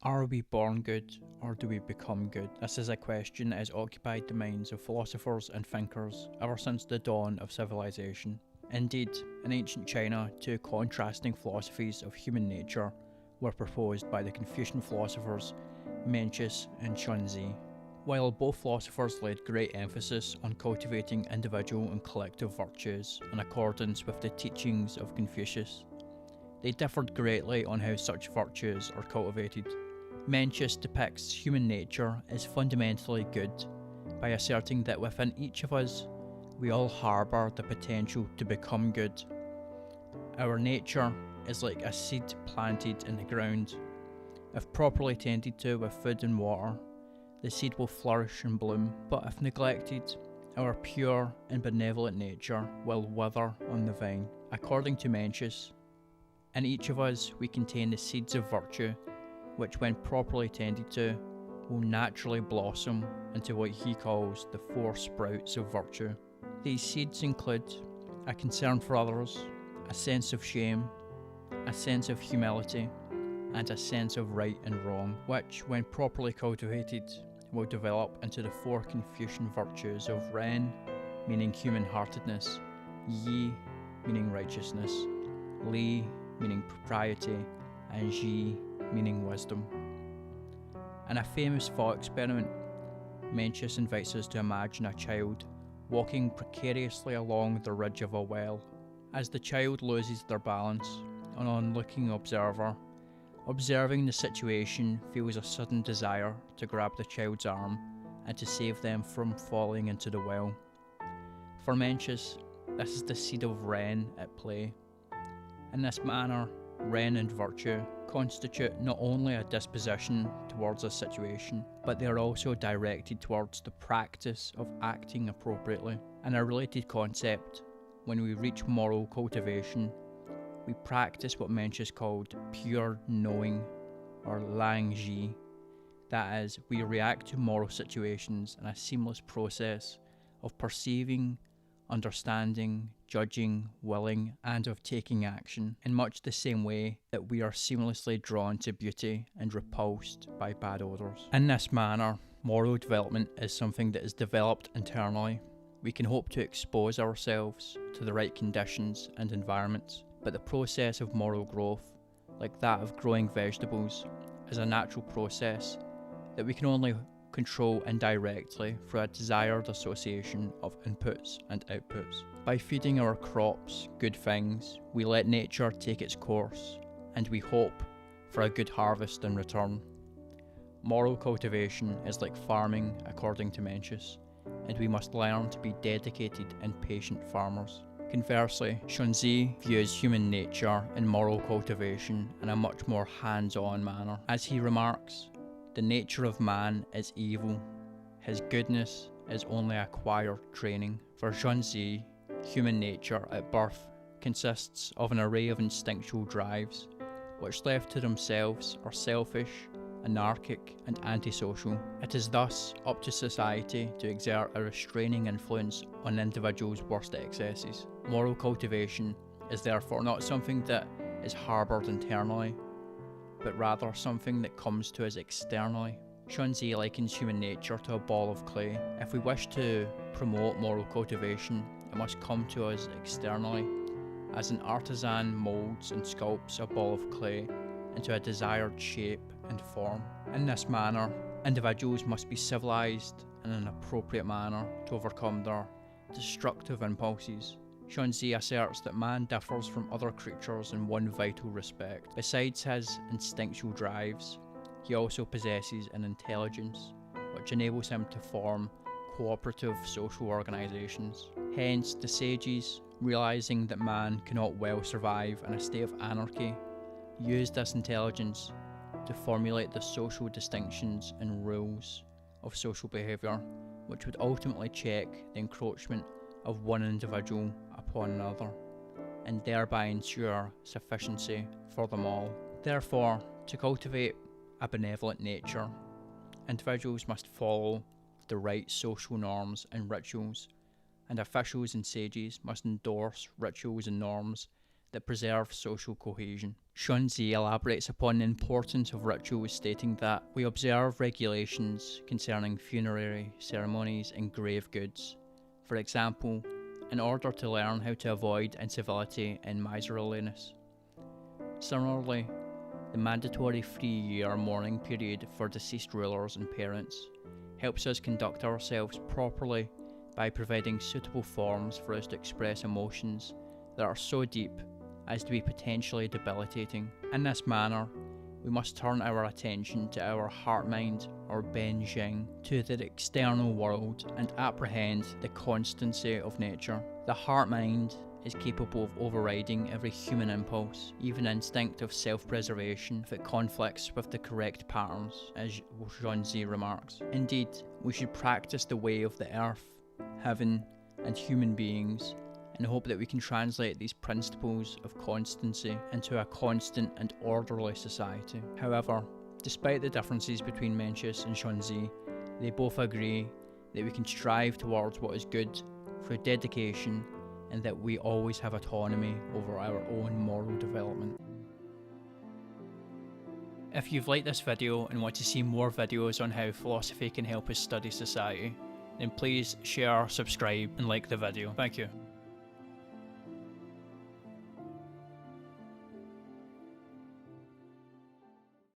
Are we born good, or do we become good? This is a question that has occupied the minds of philosophers and thinkers ever since the dawn of civilization. Indeed, in ancient China, two contrasting philosophies of human nature were proposed by the Confucian philosophers Mencius and Xunzi. While both philosophers laid great emphasis on cultivating individual and collective virtues in accordance with the teachings of Confucius, they differed greatly on how such virtues are cultivated. Mencius depicts human nature as fundamentally good by asserting that within each of us, we all harbour the potential to become good. Our nature is like a seed planted in the ground. If properly tended to with food and water, the seed will flourish and bloom, but if neglected, our pure and benevolent nature will wither on the vine. According to Mencius, in each of us we contain the seeds of virtue, which when properly tended to, will naturally blossom into what he calls the four sprouts of virtue. These seeds include a concern for others, a sense of shame, a sense of humility, and a sense of right and wrong, which, when properly cultivated, will develop into the four Confucian virtues of Ren, meaning human-heartedness, Yi, meaning righteousness, Li, meaning propriety, and Ji, meaning wisdom. In a famous thought experiment, Mencius invites us to imagine a child walking precariously along the ridge of a well. As the child loses their balance, an onlooking observer, observing the situation, feels a sudden desire to grab the child's arm and to save them from falling into the well. For Mencius, this is the seed of Ren at play. In this manner, Ren and virtue constitute not only a disposition towards a situation, but they are also directed towards the practice of acting appropriately. In a related concept, when we reach moral cultivation, we practice what Mencius called pure knowing, or lang ji. That is, we react to moral situations in a seamless process of perceiving, understanding, judging, willing, and of taking action, in much the same way that we are seamlessly drawn to beauty and repulsed by bad odours. In this manner, moral development is something that is developed internally. We can hope to expose ourselves to the right conditions and environments, but the process of moral growth, like that of growing vegetables, is a natural process that we can only control indirectly through a desired association of inputs and outputs. By feeding our crops good things, we let nature take its course, and we hope for a good harvest in return. Moral cultivation is like farming, according to Mencius, and we must learn to be dedicated and patient farmers. Conversely, Xunzi views human nature and moral cultivation in a much more hands-on manner. As he remarks, the nature of man is evil. His goodness is only acquired training. For Xunzi, human nature at birth consists of an array of instinctual drives, which left to themselves are selfish, anarchic, and antisocial. It is thus up to society to exert a restraining influence on individuals' worst excesses. Moral cultivation is therefore not something that is harboured internally, but rather something that comes to us externally. Xunzi likens human nature to a ball of clay. If we wish to promote moral cultivation, it must come to us externally, as an artisan moulds and sculpts a ball of clay into a desired shape and form. In this manner, individuals must be civilised in an appropriate manner to overcome their destructive impulses. Xunzi asserts that man differs from other creatures in one vital respect. Besides his instinctual drives, he also possesses an intelligence which enables him to form cooperative social organisations. Hence, the sages, realising that man cannot well survive in a state of anarchy, used this intelligence to formulate the social distinctions and rules of social behaviour, which would ultimately check the encroachment of one individual upon another, and thereby ensure sufficiency for them all. Therefore, to cultivate a benevolent nature, individuals must follow the right social norms and rituals, and officials and sages must endorse rituals and norms that preserve social cohesion. Xunzi elaborates upon the importance of rituals, stating that we observe regulations concerning funerary ceremonies and grave goods. For example, in order to learn how to avoid incivility and miserliness. Similarly, the mandatory 3-year mourning period for deceased rulers and parents helps us conduct ourselves properly by providing suitable forms for us to express emotions that are so deep as to be potentially debilitating. In this manner, we must turn our attention to our heart-mind, or benjing, to the external world and apprehend the constancy of nature. The heart-mind is capable of overriding every human impulse, even instinct of self-preservation, if it conflicts with the correct patterns, as Xunzi remarks. Indeed, we should practice the way of the earth, heaven, and human beings, in the hope that we can translate these principles of constancy into a constant and orderly society. However, despite the differences between Mencius and Xunzi, they both agree that we can strive towards what is good through dedication, and that we always have autonomy over our own moral development. If you've liked this video and want to see more videos on how philosophy can help us study society, then please share, subscribe, and like the video. Thank you.